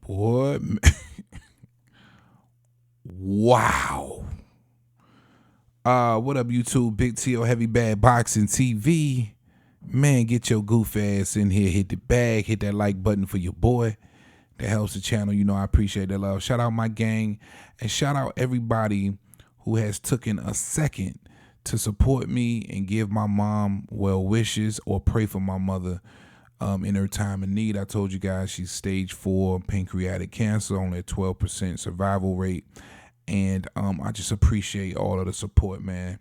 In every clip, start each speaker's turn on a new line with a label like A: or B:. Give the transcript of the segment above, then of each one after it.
A: Boy, wow. What up, YouTube? Big T.O. Heavy Bad Boxing TV. Man, get your goof ass in here. Hit the bag. Hit that like button for your boy. That helps the channel. You know I appreciate that love. Shout out my gang. And shout out everybody who has taken a second to support me and give my mom well wishes or pray for my mother in her time of need. I told you guys she's stage 4 pancreatic cancer, only a 12% survival rate. And I just appreciate all of the support, man.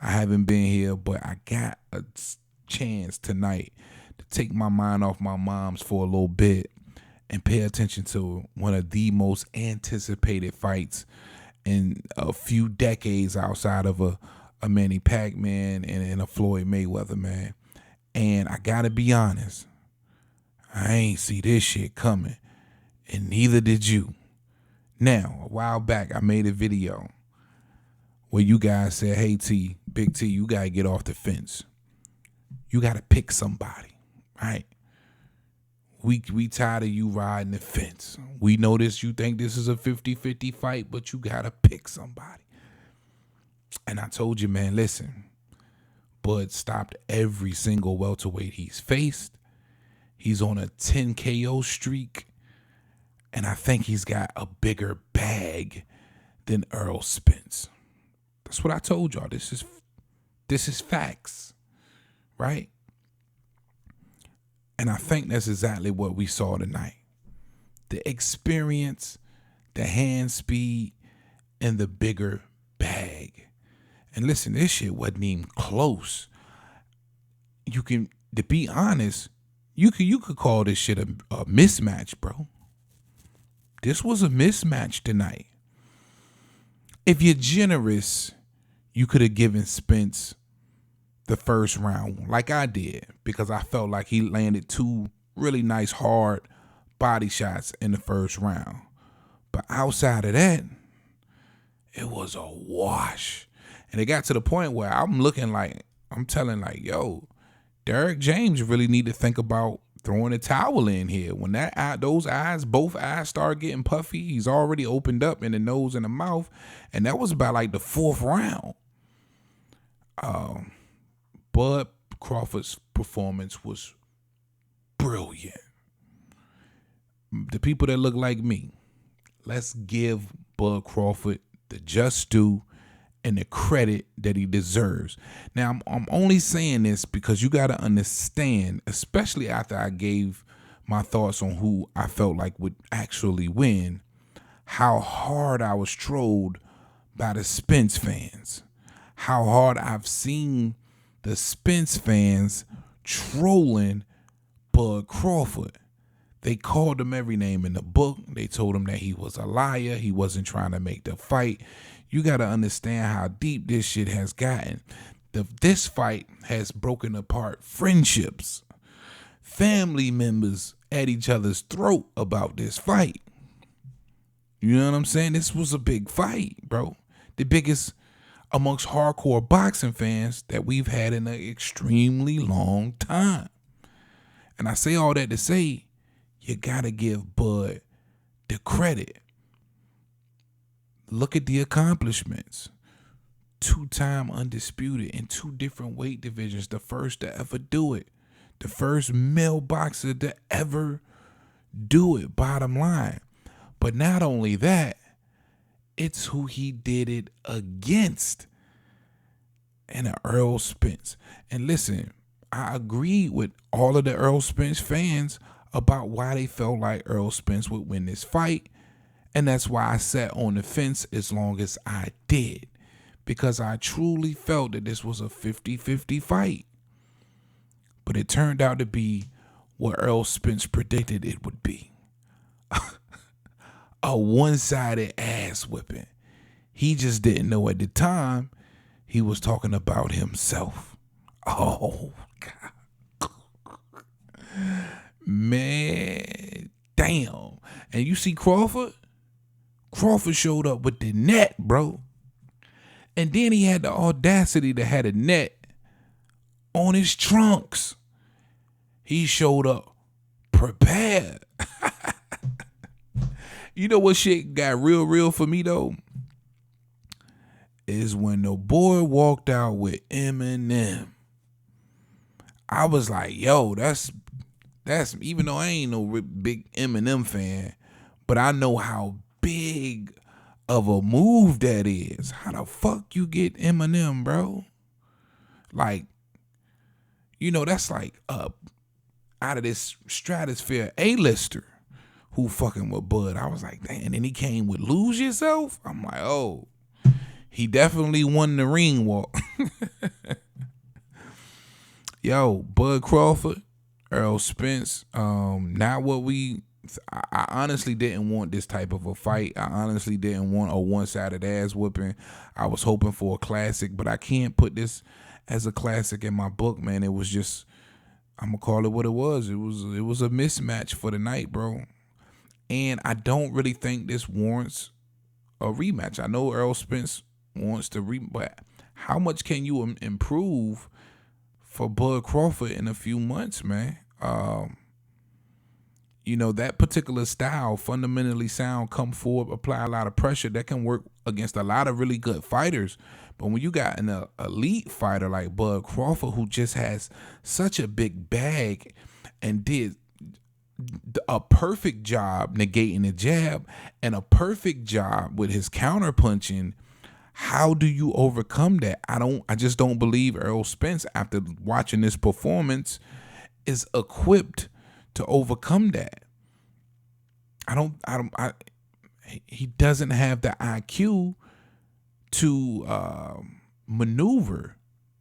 A: I haven't been here, but I got a chance tonight to take my mind off my mom's for a little bit and pay attention to one of the most anticipated fights in a few decades outside of a Manny Pacquiao and a Floyd Mayweather, man. And I gotta be honest, I ain't see this shit coming, and neither did you. Now, a while back, I made a video where you guys said, hey, T, Big T, you got to get off the fence. You got to pick somebody, right? We tired of you riding the fence. We know this. You think this is a 50-50 fight, but you got to pick somebody. And I told you, man, listen, Bud stopped every single welterweight he's faced. He's on a 10 KO streak. And I think he's got a bigger bag than Errol Spence. That's what I told y'all. This is facts, right? And I think that's exactly what we saw tonight. The experience, the hand speed, and the bigger bag. And listen, this shit wasn't even close. To be honest, you could call this shit a mismatch, bro. This was a mismatch tonight. If you're generous, you could have given Spence the first round like I did, because I felt like he landed 2 really nice hard body shots in the first round. But outside of that, it was a wash. And it got to the point where I'm telling yo, Derrick James really need to think about throwing a towel in here. When both eyes start getting puffy, he's already opened up in the nose and the mouth, and that was about like the 4th round. Bud Crawford's performance was brilliant. The people that look like me, let's give Bud Crawford the just due and the credit that he deserves. Now, I'm only saying this because you got to understand, especially after I gave my thoughts on who I felt like would actually win, how hard I was trolled by the Spence fans. How hard I've seen the Spence fans trolling Bud Crawford. They called him every name in the book. They told him that he was a liar. He wasn't trying to make the fight. You got to understand how deep this shit has gotten. This fight has broken apart friendships. Family members at each other's throat about this fight. You know what I'm saying? This was a big fight, bro. The biggest amongst hardcore boxing fans that we've had in an extremely long time. And I say all that to say, you got to give Bud the credit. Look at the accomplishments. 2-time undisputed in 2 different weight divisions. The first to ever do it. The first male boxer to ever do it, bottom line. But not only that, it's who he did it against. And Errol Spence. And listen, I agreed with all of the Errol Spence fans about why they felt like Errol Spence would win this fight. And that's why I sat on the fence as long as I did. Because I truly felt that this was a 50-50 fight. But it turned out to be what Errol Spence predicted it would be. A one-sided ass whipping. He just didn't know at the time he was talking about himself. Oh, God. Man, damn. And you see Crawford? Crawford showed up with the net, bro. And then he had the audacity to have a net on his trunks. He showed up prepared. You know what shit got real for me though? Is when the boy walked out with Eminem. I was like, yo, that's even though I ain't no big Eminem fan, but I know how big of a move that is. How the fuck you get Eminem, bro? Like, you know, that's like out of this stratosphere A-lister who fucking with Bud. I was like, damn, and then he came with Lose Yourself. I'm like, oh, he definitely won the ring walk. Yo, Bud Crawford, Errol Spence, not what I honestly didn't want this type of a fight. I honestly didn't want a one-sided ass whooping. I was hoping for a classic, but I can't put this as a classic in my book, man. It was just, I'm gonna call it what it was. It was a mismatch for the night, bro. And I don't really think this warrants a rematch. I know Errol Spence wants to but how much can you improve for Bud Crawford in a few months, man? You know, that particular style, fundamentally sound, come forward, apply a lot of pressure, that can work against a lot of really good fighters. But when you got an elite fighter like Bud Crawford, who just has such a big bag and did a perfect job negating the jab and a perfect job with his counter punching, how do you overcome that? I just don't believe Errol Spence, after watching this performance, is equipped to overcome that. He doesn't have the IQ to maneuver,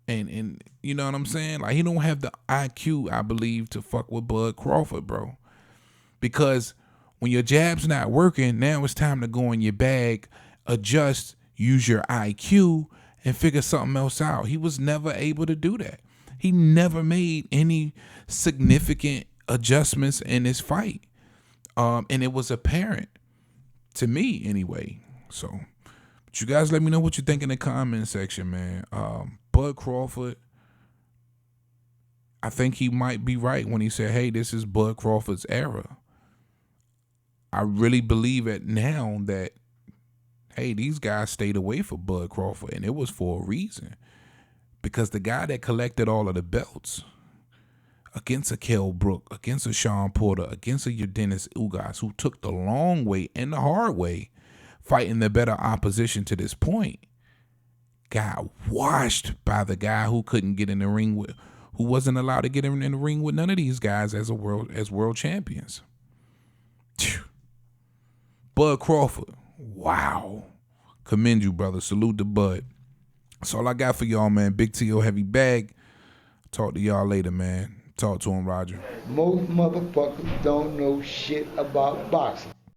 A: and you know what I'm saying? Like, he don't have the IQ, I believe, to fuck with Bud Crawford, bro. Because when your jab's not working, now it's time to go in your bag, adjust, use your IQ, and figure something else out. He was never able to do that. He never made any significant adjustments in this fight. And it was apparent to me anyway. So, but you guys let me know what you think in the comment section, man. Bud Crawford, I think he might be right when he said, hey, this is Bud Crawford's era. I really believe it now that, hey, these guys stayed away from Bud Crawford, and it was for a reason. Because the guy that collected all of the belts against a Kell Brook, against a Sean Porter, against a Dennis Ugas, who took the long way and the hard way, fighting the better opposition to this point, got washed by the guy who couldn't get in the ring with, who wasn't allowed to get in the ring with none of these guys as world champions. Bud Crawford, wow. Commend you, brother. Salute to Bud. That's all I got for y'all, man. Big T.O. heavy bag. Talk to y'all later, man. Talk to him, Roger.
B: Most motherfuckers don't know shit about boxing.